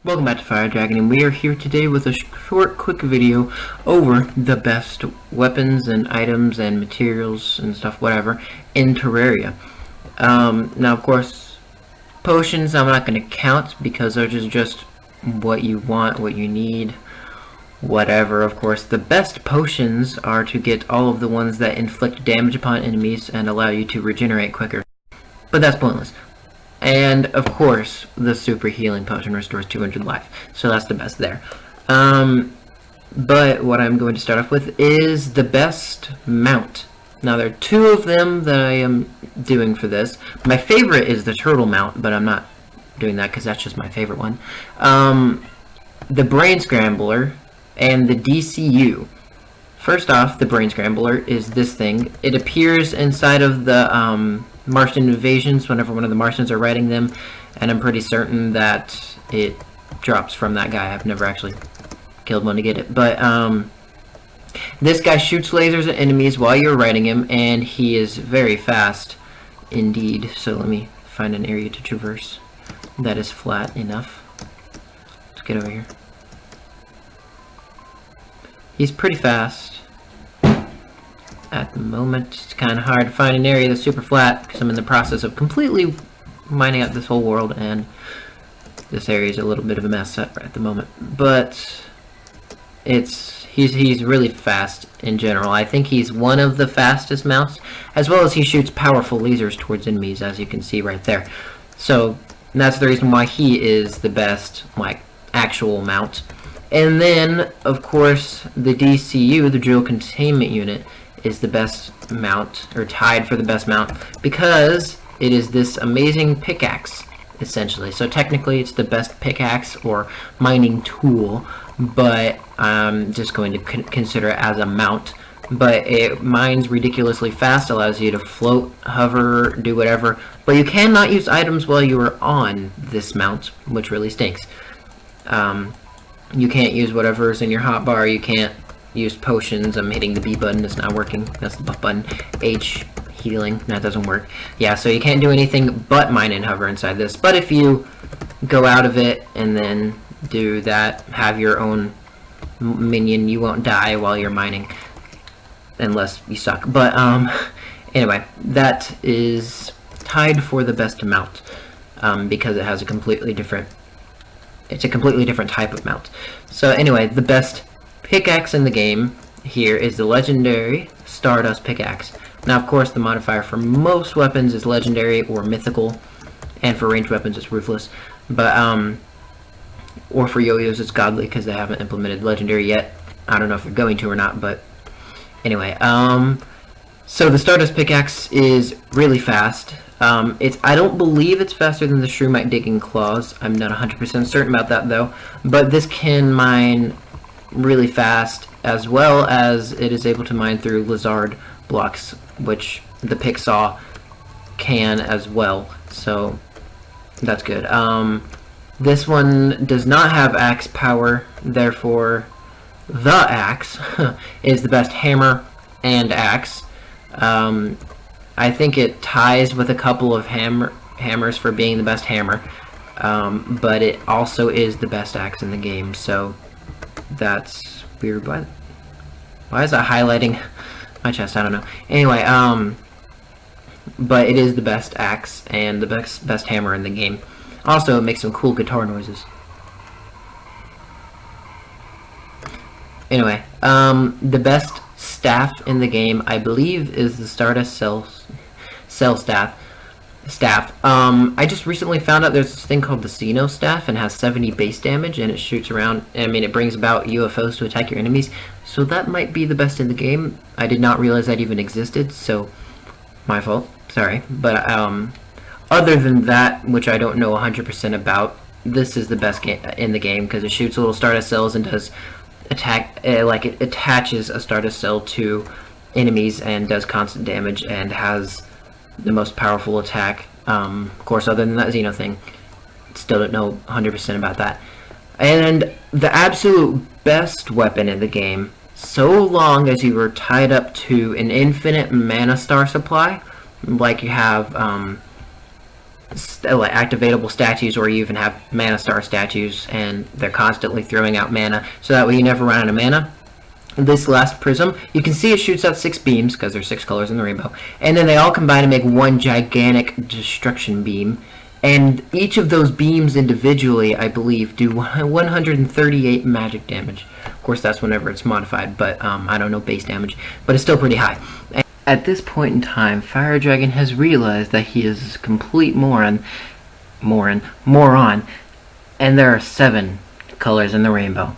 Welcome back to Fire Dragon, and we are here today with a short, quick video over the best weapons and items and materials and stuff, whatever, in Terraria. Now, of course, potions I'm not going to count because those are just what you want, what you need, whatever. Of course, the best potions are to get all of the ones that inflict damage upon enemies and allow you to regenerate quicker. But that's pointless. And, of course, the super healing potion restores 200 life. So that's the best there. But what I'm going to start off with is the best mount. Now, there are two of them that I am doing for this. My favorite is the turtle mount, but I'm not doing that because that's just my favorite one. The Brain Scrambler and the DCU. First off, the Brain Scrambler is this thing. It appears inside of the Martian invasions whenever one of the Martians are riding them, and I'm pretty certain that it drops from that guy. I've never actually killed one to get it, but this guy shoots lasers at enemies while you're riding him, and he is very fast indeed. So let me find an area to traverse that is flat enough. Let's get over here. He's pretty fast. At the moment, it's kind of hard to find an area that's super flat because I'm in the process of completely mining out this whole world, and this area is a little bit of a mess at the moment. But he's really fast in general. I think he's one of the fastest mounts, as well as he shoots powerful lasers towards enemies, as you can see right there. So that's the reason why he is the best, like, actual mount. And then, of course, the DCU, the Drill Containment Unit, is the best mount, or tied for the best mount, because it is this amazing pickaxe, essentially. So technically it's the best pickaxe or mining tool, but I'm just going to consider it as a mount. But it mines ridiculously fast, allows you to float, hover, do whatever, but you cannot use items while you are on this mount, which really stinks. You can't use whatever's in your hotbar, you can't use potions. I'm hitting the B button, it's not working. That's the buff button. H, healing, that doesn't work. Yeah, so you can't do anything but mine and hover inside this. But if you go out of it and then do that, have your own minion, you won't die while you're mining. Unless you suck. But, anyway, that is tied for the best mount. Because it has a completely different... It's a completely different type of mount. So anyway, the best pickaxe in the game here is the legendary Stardust pickaxe. Now, of course, the modifier for most weapons is legendary or mythical, and for ranged weapons it's ruthless. But or for yo-yos it's godly because they haven't implemented legendary yet. I don't know if they're going to or not, but anyway. So the Stardust pickaxe is really fast. I don't believe it's faster than the Shroomite Digging Claws. I'm not 100% certain about that though. But this can mine really fast, as well as it is able to mine through lizard blocks, which the pick saw can as well, so that's good. This one does not have axe power, therefore the axe is the best hammer and axe. I think it ties with a couple of hammers for being the best hammer, but it also is the best axe in the game, so that's weird. Why is that highlighting my chest? I don't know. Anyway, but it is the best axe and the best hammer in the game. Also, it makes some cool guitar noises. Anyway, the best staff in the game, I believe, is the Stardust Cell Staff. I just recently found out there's this thing called the Xeno Staff, and has 70 base damage, and it shoots around. I mean, it brings about UFOs to attack your enemies, so that might be the best in the game. I did not realize that even existed, so my fault, sorry. But other than that, which I don't know 100% about, this is the best in the game because it shoots little Stardust cells and does attack, like it attaches a Stardust cell to enemies and does constant damage and has the most powerful attack. Of course, other than that Xeno thing, still don't know 100% about that. And the absolute best weapon in the game, so long as you are tied up to an infinite mana star supply, like you have like activatable statues, or you even have mana star statues, and they're constantly throwing out mana, so that way you never run out of mana. This last prism, you can see it shoots out 6 beams, because there's 6 colors in the rainbow, and then they all combine to make one gigantic destruction beam, and each of those beams individually, I believe, do 138 magic damage. Of course, that's whenever it's modified, but I don't know base damage, but it's still pretty high. And at this point in time, Fire Dragon has realized that he is a complete moron, and there are 7 colors in the rainbow.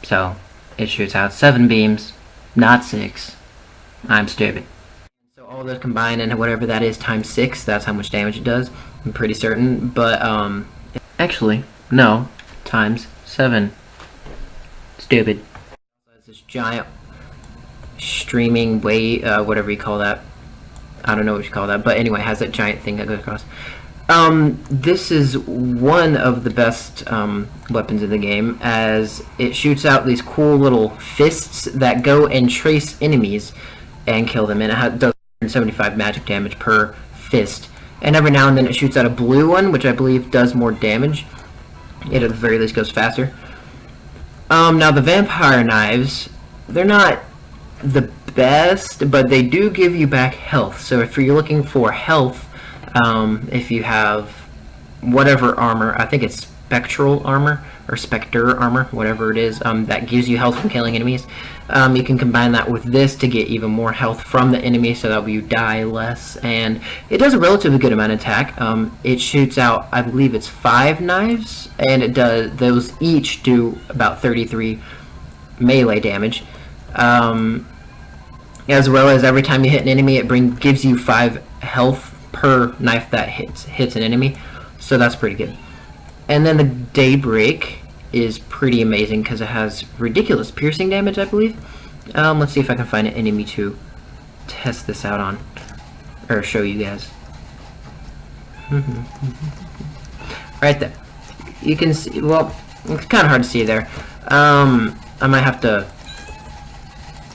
So it shoots out 7 beams, not 6. I'm stupid. So all those combined, and whatever that is times 6, that's how much damage it does. I'm pretty certain, but actually, no, times 7. Stupid. It's this giant streaming wave, whatever you call that. I don't know what you call that, but anyway, it has that giant thing that goes across. This is one of the best weapons in the game, as it shoots out these cool little fists that go and trace enemies and kill them, and it does 175 magic damage per fist. And every now and then it shoots out a blue one, which I believe does more damage. It at the very least goes faster. Now the vampire knives, they're not the best, but they do give you back health. So if you're looking for health, if you have whatever armor, I think it's spectral armor or specter armor, whatever it is, that gives you health from killing enemies, you can combine that with this to get even more health from the enemy, so that way you die less. And it does a relatively good amount of attack. It shoots out, I believe it's 5 knives, and it does, those each do about 33 melee damage. As well as every time you hit an enemy, it gives you 5 health per knife that hits an enemy, so that's pretty good. And then the Daybreak is pretty amazing because it has ridiculous piercing damage, I believe. Let's see if I can find an enemy to test this out on, or show you guys. Right there, you can see. Well, it's kind of hard to see there. I might have to.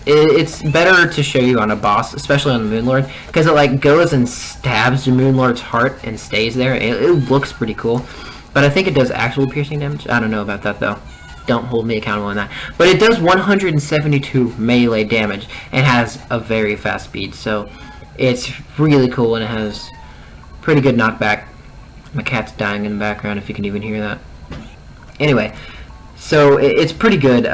It's better to show you on a boss, especially on the Moonlord, because it like goes and stabs the Moonlord's heart and stays there. It looks pretty cool, but I think it does actual piercing damage. I don't know about that though. Don't hold me accountable on that. But it does 172 melee damage and has a very fast speed, so it's really cool, and it has pretty good knockback. My cat's dying in the background, if you can even hear that. Anyway, so it's pretty good.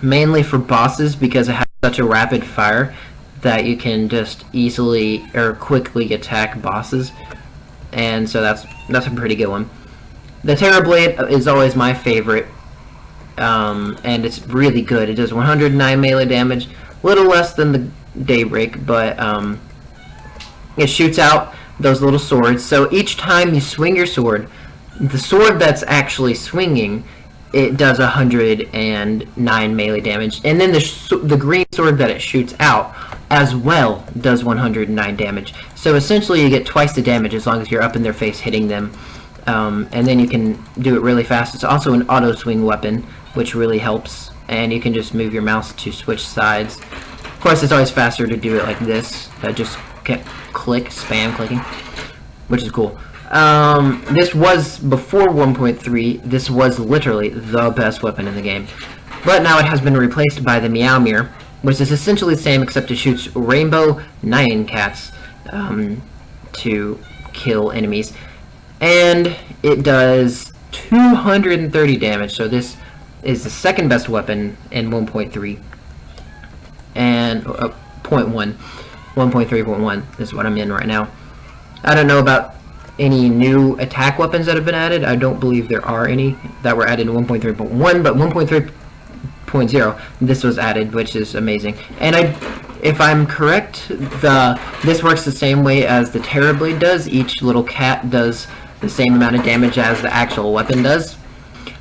Mainly for bosses, because it has such a rapid fire that you can just easily or quickly attack bosses, and so that's a pretty good one. The Terrorblade is always my favorite, and it's really good. It does 109 melee damage, a little less than the Daybreak, but it shoots out those little swords. So each time you swing your sword, the sword that's actually swinging, it does 109 melee damage, and then the green sword that it shoots out as well does 109 damage. So essentially you get twice the damage as long as you're up in their face hitting them, and then you can do it really fast. It's also an auto swing weapon, which really helps, and you can just move your mouse to switch sides. Of course, it's always faster to do it like this, just spam clicking, which is cool. This was, before 1.3, this was literally the best weapon in the game. But now it has been replaced by the Meow Mirror, which is essentially the same, except it shoots rainbow Nyan Cats to kill enemies. And it does 230 damage, so this is the second best weapon in 1.3. And 0.1. 1.3.1 is what I'm in right now. I don't know about any new attack weapons that have been added. I don't believe there are any that were added in 1.3.1, but 1.3.0 this was added, which is amazing. And if I'm correct, this works the same way as the Terrorblade does. Each little cat does the same amount of damage as the actual weapon does.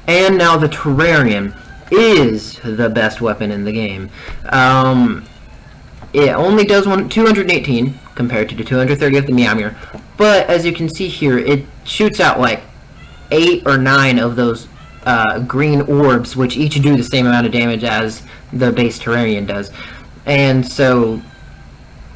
And now the Terrarium is the best weapon in the game. It only does 218 compared to the 230 of the Meow Mirror, but as you can see here, it shoots out like 8 or 9 of those green orbs, which each do the same amount of damage as the base Terrarian does. And so,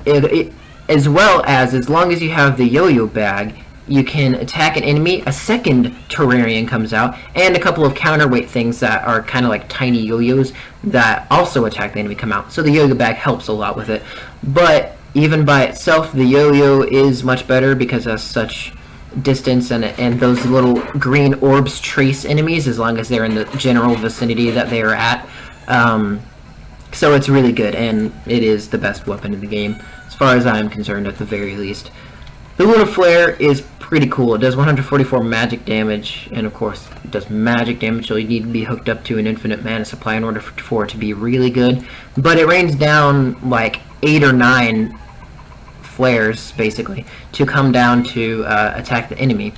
as long as you have the yo-yo bag, you can attack an enemy, a second Terrarian comes out, and a couple of counterweight things that are kind of like tiny yo-yos that also attack the enemy come out. So the yo-yo bag helps a lot with it. But even by itself, the yo-yo is much better because it has such distance, and those little green orbs trace enemies as long as they're in the general vicinity that they are at. So it's really good, and it is the best weapon in the game, as far as I'm concerned, at the very least. The Lunar Flare is pretty cool. It does 144 magic damage, and of course, it does magic damage, so you need to be hooked up to an infinite mana supply in order for it to be really good. But it rains down like 8 or 9 flares, basically, to come down to attack the enemy.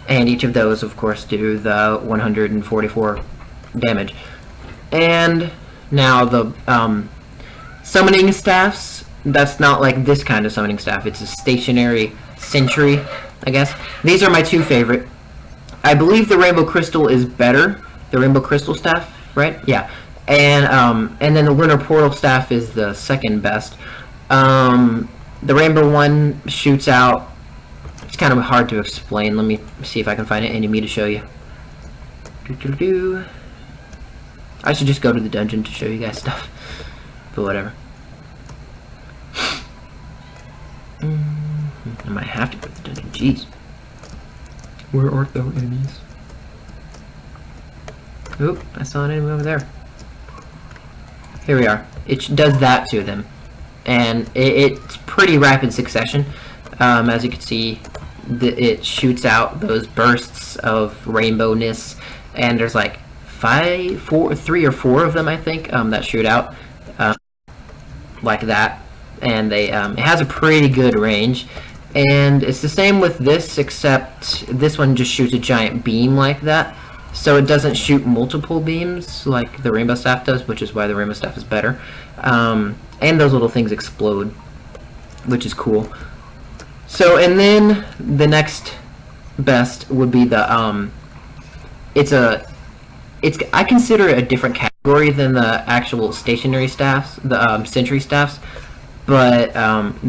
And each of those, of course, do the 144 damage. And now the summoning staffs, that's not like this kind of summoning staff. It's a stationary sentry, I guess. These are my two favorite. I believe the Rainbow Crystal is better. The Rainbow Crystal staff, right? Yeah. And then the Lunar Portal staff is the second best. The Rainbow one shoots out. It's kind of hard to explain. Let me see if I can find an enemy to show you. I should just go to the dungeon to show you guys stuff. But whatever. I might have to go to the dungeon. Jeez. Where are the enemies? Oop, I saw an enemy over there. Here we are. It does that to them. And it's pretty rapid succession. As you can see, it shoots out those bursts of rainbowness. And there's like 3 or 4 of them, I think, that shoot out. Like that. And it has a pretty good range. And it's the same with this, except this one just shoots a giant beam like that. So it doesn't shoot multiple beams like the Rainbow Staff does, which is why the Rainbow Staff is better. And those little things explode, which is cool. So, and then the next best would be the, I consider it a different category than the actual stationary staffs, the sentry staffs. But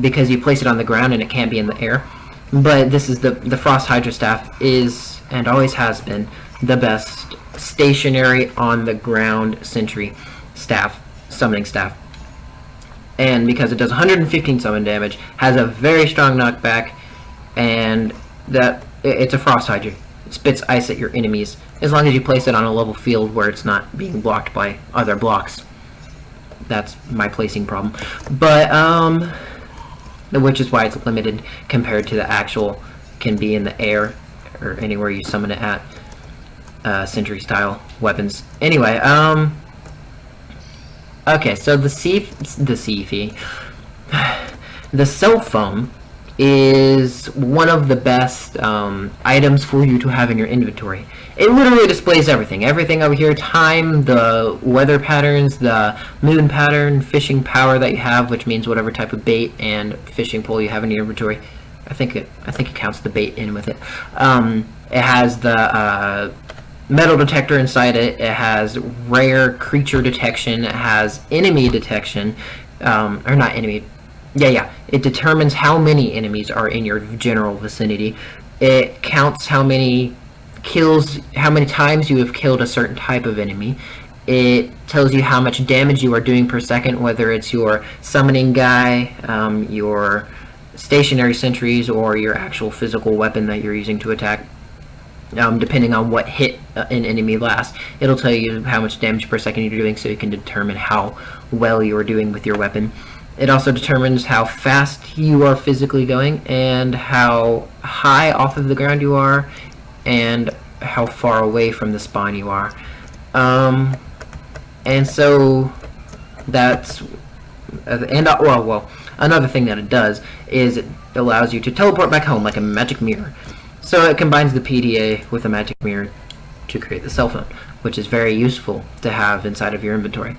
because you place it on the ground and it can't be in the air. But this is the Frost Hydra staff is, and always has been, the best stationary on the ground sentry staff, summoning staff. And because it does 115 summon damage, has a very strong knockback, and it's a Frost Hydra. It spits ice at your enemies as long as you place it on a level field where it's not being blocked by other blocks. That's my placing problem, but which is why it's limited compared to the actual can be in the air or anywhere you summon it at, sentry style weapons. Anyway, okay, so the cell phone is one of the best items for you to have in your inventory. It literally displays everything. Everything over here, time, the weather patterns, the moon pattern, fishing power that you have, which means whatever type of bait and fishing pole you have in your inventory. I think it counts the bait in with it. It has the metal detector inside it. It has rare creature detection. It has enemy detection, or not enemy. Yeah. It determines how many enemies are in your general vicinity. It counts how many kills, how many times you have killed a certain type of enemy. It tells you how much damage you are doing per second, whether it's your summoning guy, your stationary sentries, or your actual physical weapon that you're using to attack. Depending on what hit an enemy lasts, it'll tell you how much damage per second you're doing, so you can determine how well you are doing with your weapon. It also determines how fast you are physically going, and how high off of the ground you are, and how far away from the spawn you are. And so that's another thing that it does is it allows you to teleport back home like a magic mirror. So it combines the PDA with a magic mirror to create the cell phone, which is very useful to have inside of your inventory.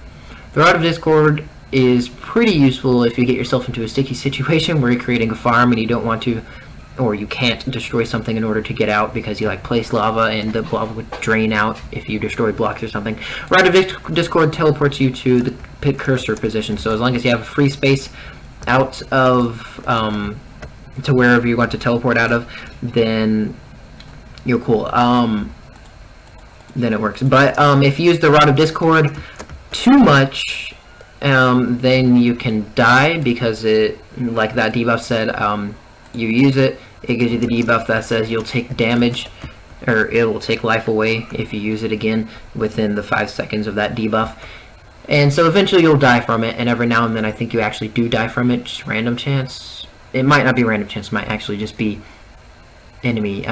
The Rod of Discord is pretty useful if you get yourself into a sticky situation where you're creating a farm and you don't want to, or you can't destroy something in order to get out because you place lava and the lava would drain out if you destroy blocks or something. Rod of Discord teleports you to the pit cursor position, so as long as you have a free space out of to wherever you want to teleport out of, then you're cool. Then it works. But if you use the Rod of Discord too much, then you can die, because it, like that debuff said, you use it, it gives you the debuff that says you'll take damage, or it will take life away if you use it again within the 5 seconds of that debuff. And so eventually you'll die from it, and every now and then I think you actually do die from it, just random chance. It might not be random chance, it might actually just be enemy,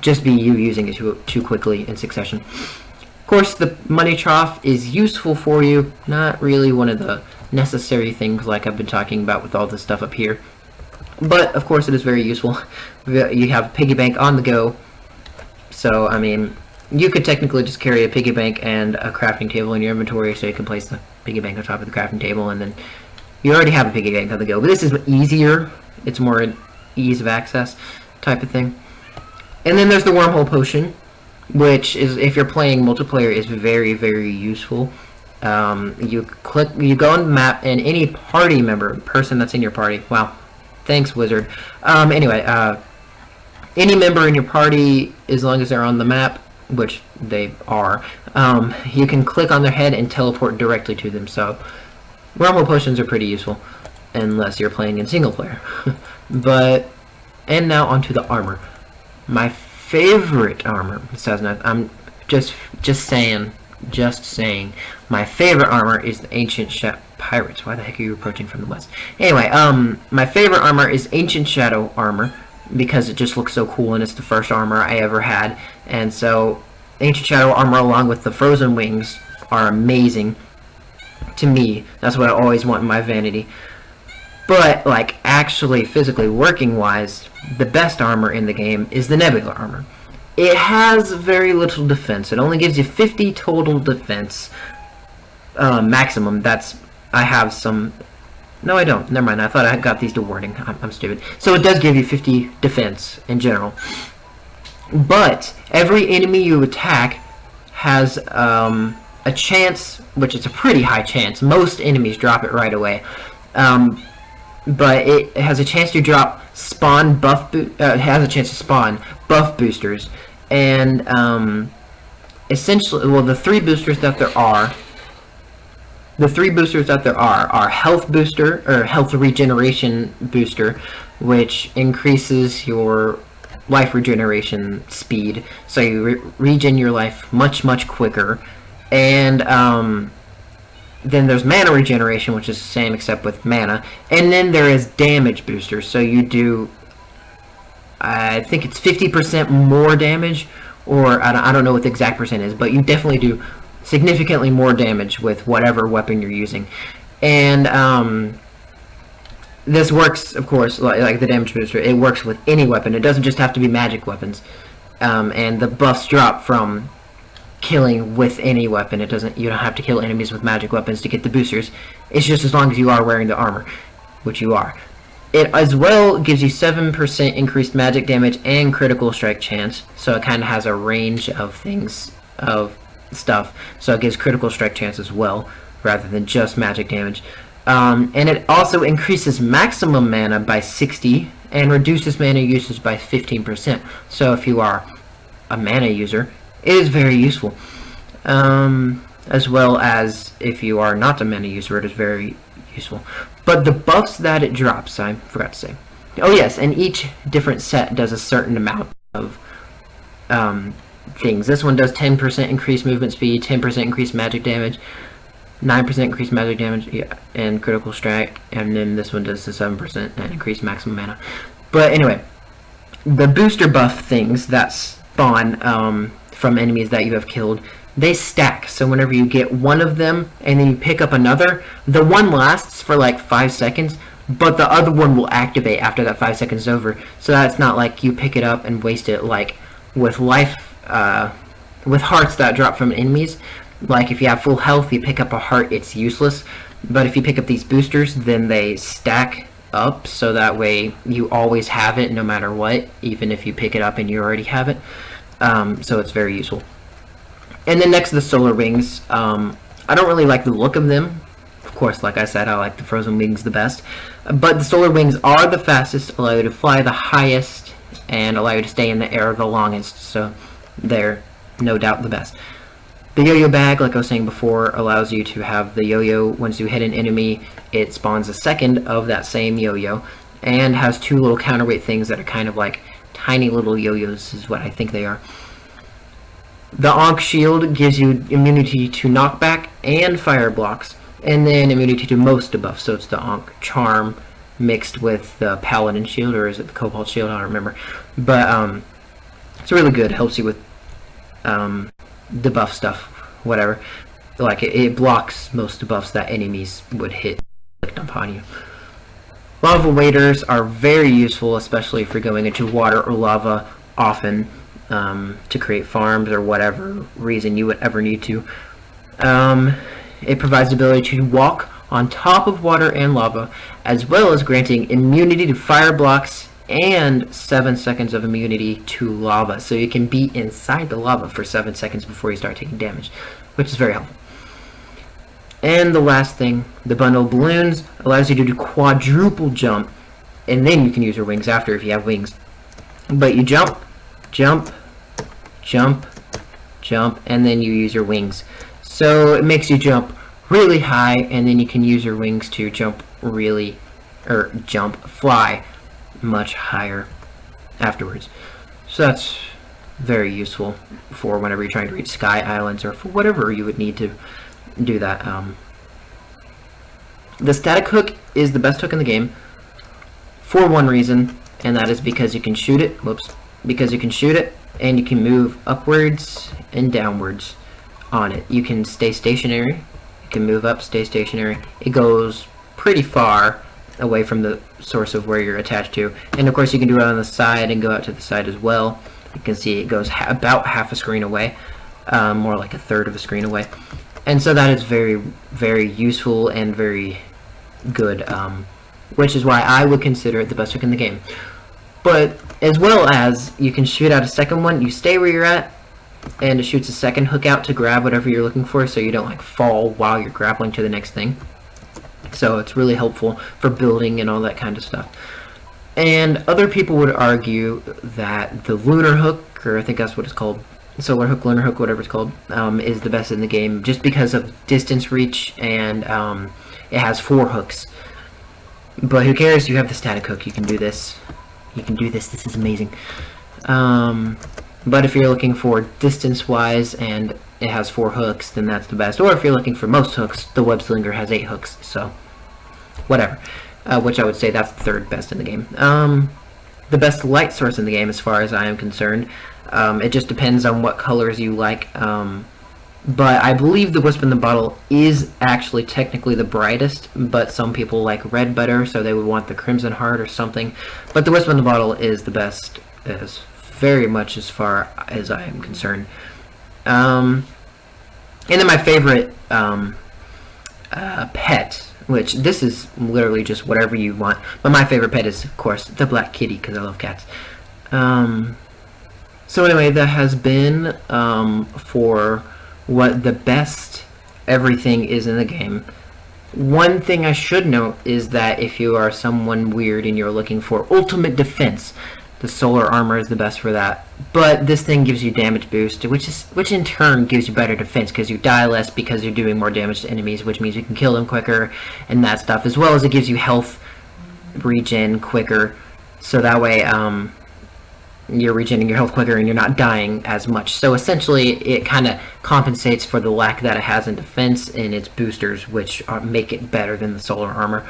just be you using it too quickly in succession. Of course, the money trough is useful for you, not really one of the necessary things like I've been talking about with all this stuff up here. But, of course, it is very useful. You have a piggy bank on the go, so, I mean, you could technically just carry a piggy bank and a crafting table in your inventory, so you can place the piggy bank on top of the crafting table, and then you already have a piggy bank on the go. But this is easier. It's more an ease of access type of thing. And then there's the wormhole potion, which is, if you're playing multiplayer, is very, very useful. You go on the map, and any party member, person that's in your party, wow, thanks, wizard. Anyway, any member in your party, as long as they're on the map, which they are, you can click on their head and teleport directly to them. So wormhole potions are pretty useful, unless you're playing in single player. But, and now onto the armor. My favorite armor, besides that, I'm just saying, my favorite armor is the Ancient Shadow Pirates. Why the heck are you approaching from the west? Anyway, my favorite armor is Ancient Shadow armor, because it just looks so cool, and it's the first armor I ever had. And so Ancient Shadow armor along with the Frozen Wings are amazing to me. That's what I always want in my vanity. But, like, actually physically working wise, the best armor in the game is the Nebula armor. It has very little defense. It only gives you 50 total defense maximum. I have some. No, I don't. Never mind. I thought I got these to wording. I'm stupid. So it does give you 50 defense in general. But every enemy you attack has a chance, which is a pretty high chance. Most enemies drop it right away. But it has a chance to drop buff boosters, and essentially, well, the three boosters that there are are health booster, or health regeneration booster, which increases your life regeneration speed, so you regen your life much quicker, and then there's mana regeneration, which is the same except with mana. And then there is damage booster. So you do, I think it's 50% more damage, or I don't know what the exact percent is, but you definitely do significantly more damage with whatever weapon you're using. And this works, of course, like the damage booster, it works with any weapon. It doesn't just have to be magic weapons. And the buffs drop from killing with any weapon. You don't have to kill enemies with magic weapons to get the boosters. It's just as long as you are wearing the armor, which you are. It as well gives you 7% increased magic damage and critical strike chance, so it kind of has a range of stuff, so it gives critical strike chance as well, rather than just magic damage. And it also increases maximum mana by 60, and reduces mana usage by 15%. So if you are a mana user, it is very useful. As well as if you are not a mana user, it is very useful. But the buffs that it drops, I forgot to say. Oh yes, and each different set does a certain amount of things. This one does 10% increased movement speed, 10% increased magic damage, 9% increased magic damage, yeah, and critical strike, and then this one does the 7% and increased maximum mana. But anyway, the booster buff things that spawn from enemies that you have killed, they stack. So whenever you get one of them and then you pick up another, the one lasts for like 5 seconds, but the other one will activate after that 5 seconds is over. So that's not like you pick it up and waste it like with with hearts that drop from enemies. Like if you have full health, you pick up a heart, it's useless. But if you pick up these boosters, then they stack up, so that way you always have it no matter what, even if you pick it up and you already have it. So it's very useful. And then next to the solar wings, I don't really like the look of them. course, like I said, I like the frozen wings the best. But the solar wings are the fastest, allow you to fly the highest, and allow you to stay in the air the longest. So they're no doubt the best. The yo-yo bag, like I was saying before, allows you to have the yo-yo. Once you hit an enemy, it spawns a second of that same yo-yo, and has two little counterweight things that are kind of like tiny little yo-yos, is what I think they are. The Ankh shield gives you immunity to knockback and fire blocks, and then immunity to most debuffs. So it's the Ankh charm mixed with the paladin shield, or is it the cobalt shield? I don't remember. But it's really good. It helps you with debuff stuff, whatever. Like it blocks most debuffs that enemies would hit upon you. Lava waders are very useful, especially if you're going into water or lava often, to create farms or whatever reason you would ever need to. It provides the ability to walk on top of water and lava, as well as granting immunity to fire blocks and 7 seconds of immunity to lava. So you can be inside the lava for 7 seconds before you start taking damage, which is very helpful. And the last thing, the bundle of balloons allows you to do quadruple jump, and then you can use your wings after if you have wings. But you jump, jump, jump, jump, and then you use your wings. So it makes you jump really high, and then you can use your wings to jump fly much higher afterwards. So that's very useful for whenever you're trying to reach sky islands, or for whatever you would need to do that. The static hook is the best hook in the game for one reason, and that is because you can shoot it. Because you can shoot it, and you can move upwards and downwards on it. You can stay stationary. You can move up, stay stationary. It goes pretty far away from the source of where you're attached to, and of course you can do it on the side and go out to the side as well. You can see it goes about half a screen away, more like a third of a screen away. And so that is very, very useful and very good, which is why I would consider it the best hook in the game. But as well as you can shoot out a second one, you stay where you're at, and it shoots a second hook out to grab whatever you're looking for, so you don't like fall while you're grappling to the next thing. So it's really helpful for building and all that kind of stuff. And other people would argue that the lunar hook, or I think that's what it's called, solar hook, lunar hook, whatever it's called, is the best in the game just because of distance reach, and it has 4 hooks. But who cares? You have the static hook. You can do this. You can do this. This is amazing. But if you're looking for distance-wise and it has 4 hooks, then that's the best. Or if you're looking for most hooks, the web slinger has 8 hooks. So whatever. Which I would say that's the third best in the game. The best light source in the game, as far as I am concerned. It just depends on what colors you like. But I believe the Wisp in the Bottle is actually technically the brightest, but some people like red better, so they would want the Crimson Heart or something. But the Wisp in the Bottle is the best, as very much as far as I am concerned. And then my favorite pet, which this is literally just whatever you want, but my favorite pet is, of course, the Black Kitty, because I love cats. So anyway, that has been for what the best everything is in the game. One thing I should note is that if you are someone weird and you're looking for ultimate defense, the solar armor is the best for that. But this thing gives you damage boost, which in turn gives you better defense, because you die less because you're doing more damage to enemies, which means you can kill them quicker and that stuff, as well as it gives you health regen quicker, so that way you're regenerating your health quicker and you're not dying as much. So essentially it kind of compensates for the lack that it has in defense in its boosters, which make it better than the solar armor.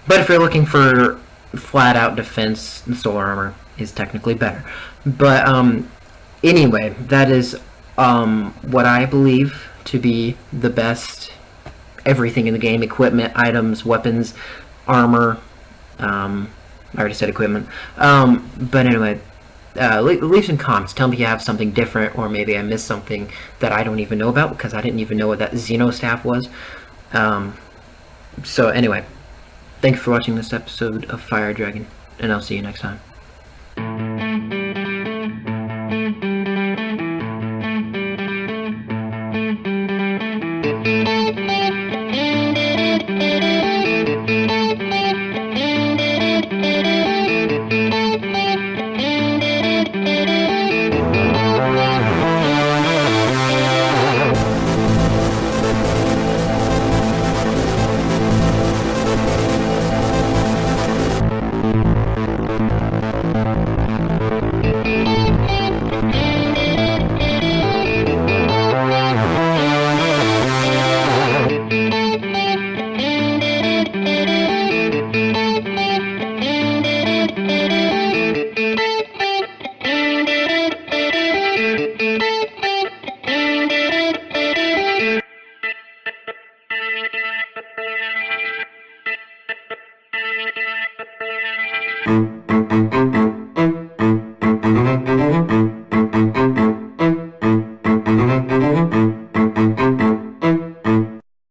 But if you're looking for flat out defense, the solar armor is technically better. But anyway, that is what I believe to be the best everything in the game: equipment, items, weapons, armor. I already said equipment. But anyway, leave some comments. Tell me if you have something different, or maybe I missed something that I don't even know about, because I didn't even know what that Xeno staff was. So anyway, thanks for watching this episode of Fire Dragon, and I'll see you next time.